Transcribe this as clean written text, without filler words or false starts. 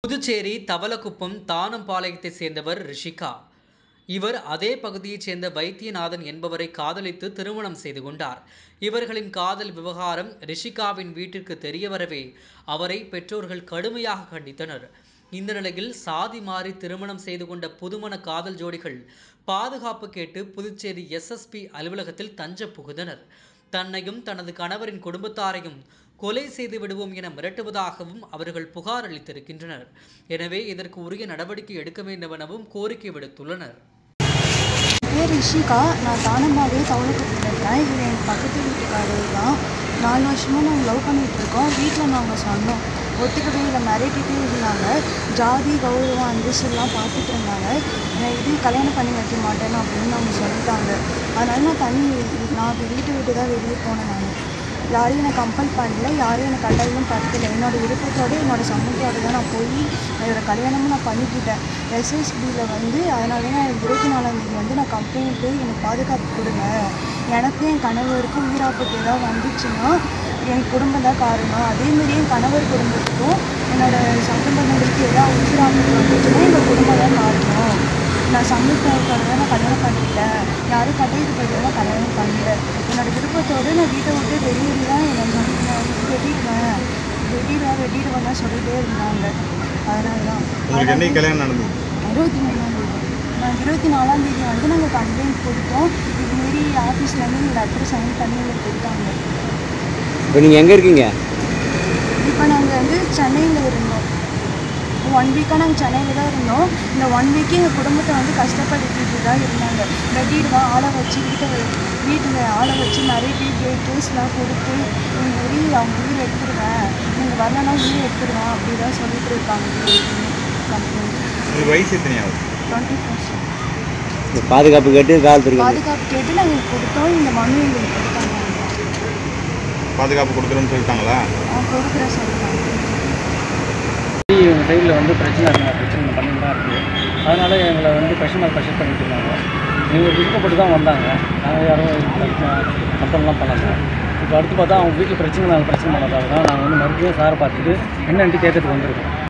புதுச்சேரி தவளக்குப்பம் தானம்பாளையத்தைச் சேர்ந்தவர் ரிஷிகா. இவர் அதே பகுதியைச் சேர்ந்த வைத்தியநாதன் என்பவரை காதலித்து திருமணம் செய்து கொண்டார். இவர்களின் காதல் விவகாரம் ரிஷிகாவின் வீட்டிற்கு தெரியவரவே அவரை பெற்றோர்கள் கடுமையாக கண்டித்தனர். இந்த நிலையில் சாதி மாறி திருமணம் செய்து கொண்ட புதுமண காதல் ஜோடிகள் பாதுகாப்பு கேட்டு புதுச்சேரி எஸ்எஸ்பி அலுவலகத்தில் தஞ்சம் புகுந்தனர். தன்னையும் தனது கணவரின் குடும்பத்தாரையும் கொலை செய்து விடுவோம் என மிரட்டுவதாகவும் அவர்கள் புகார் அளித்திருக்கின்றனர். எனவே இதற்கு உரிய நடவடிக்கை எடுக்க வேண்டும் எனவும் கோரிக்கை விடுத்துள்ளனர். பேர் ரிஷிகா. நான் தானம்பாளையம் தவளக்குப்பத்தில் இருக்கேன். இவர் என் பக்கத்து வீட்டுக்காரர் தான். 4 வருஷமாக நாங்கள் லவ் பண்ணிகிட்டு இருக்கோம். வீட்டில் நாங்கள் சொன்னோம், ஒத்துக்கவே இல்லை, மிரட்டிகிட்டே இருந்தாங்க. ஜாதி கௌரவம் அந்தஸ்துலாம் பார்த்துட்டு இருந்தாங்க. இது கல்யாணம் பண்ணி வைக்க மாட்டேன்னு அப்படின்னு அவங்க சொல்லிட்டாங்க. அதனால நான் வீட்டை விட்டு தான் வெளியே போனேன். யாரையும் என்னை கம்பல் பண்ணல, யாரையும் என்னை கட்டாயம் படுத்தலை. என்னோடய விருப்பத்தோடு என்னோடய சம்மதத்தோடு தான் நான் போய் என்னோடய கல்யாணமும் நான் பண்ணிக்கிட்டேன். எஸ்எஸ்பியில் அதனால தான் 24ஆம் தேதி நான் கம்ப்ளைண்ட்டு எனக்கு பாதுகாப்பு கொடுங்க, எனக்கும் என் கணவருக்கும் உயிராபத்து ஏதாவது வந்துச்சுன்னா என் குடும்பம் தான் காரணம், அதேமாரி என் கணவர் குடும்பத்துக்கும் என்னோடய சம்பந்தங்களுக்கு ஏதாவது உயிராபத்து வந்துச்சுன்னா எங்கள் குடும்பம் தான் காரணம். நான் சம்மதத்தோடு நான் கல்யாணம் பண்ணிக்கிட்டேன், யாரும் கட்டாயத்துக்கு தான் கல்யாணம் பண்ணல. என்னோடய விருப்பத்தோடு நான் வீட்டை விட்டு வெளியேறி தான் வெட்டிடுவேன் தான் சொல்லிகிட்டே இருந்தாங்க. அதனால தான் என்னைக்கு கல்யாணம் நடந்தது? 23ஆம் தேதி. நான் 24ஆம் தேதி நாங்கள் கம்ப்ளைண்ட் கொடுத்தோம். இதுமாரி ஆஃபீஸ்லேருந்து லெட்டர் சைன் பண்ணி எங்களுக்கு கொடுத்தாங்க. இப்போ நீங்கள் எங்கே இருக்கீங்க? இப்போ நாங்கள் சென்னையில் இருந்தோம். 1 வீக்காக நாங்கள் சென்னையில் தான் இருந்தோம். இந்த 1 வீக்கு எங்கள் குடும்பத்தை கஷ்டப்படுத்திட்டு தான் இருந்தாங்க. வெட்டிடுவேன், ஆளை வச்சு வீட்டில் ஆளை வச்சு நிறைய கேஸ்லாம் கொடுத்து இதுமாரி அவங்க உயிர் எடுத்துடுவேன், நீங்கள் வரலன்னா உயிர் எடுத்துடுவேன் அப்படி தான் சொல்லிட்டு இருக்காங்க. வயசு எத்தனையாவது? 21. பாதுகாப்பு கேட்டு பாதுகாப்பு கேட்டு நாங்கள் கொடுத்தோம். இந்த மனு எங்களுக்கு கொடுத்தாங்க. பாதுகாப்பு கொடுக்குறேன்னு சொல்லிட்டாங்களா? கொடுக்குறேன் சொல்லிட்டாங்க. இவங்க சைடில் பிரச்சனை பண்ணிட்டு தான் இருக்குது. அதனால் எங்களை ப்ரெஷர் மேலே ப்ரெஷர் பண்ணிட்டு இருந்தாங்க. இவங்க விருப்பப்பட்டு தான் வந்தாங்க. நாங்கள் யாரும் கம்பெனிலாம் பண்ணலை. இப்போ அடுத்து பார்த்தா அவங்க வீட்டில் பிரச்சனை பண்ணதால தான் நாங்கள் மறுபடியும் சாரை பார்த்துட்டு என்னன்ட்டு கேட்கறதுக்கு வந்திருக்கோம்.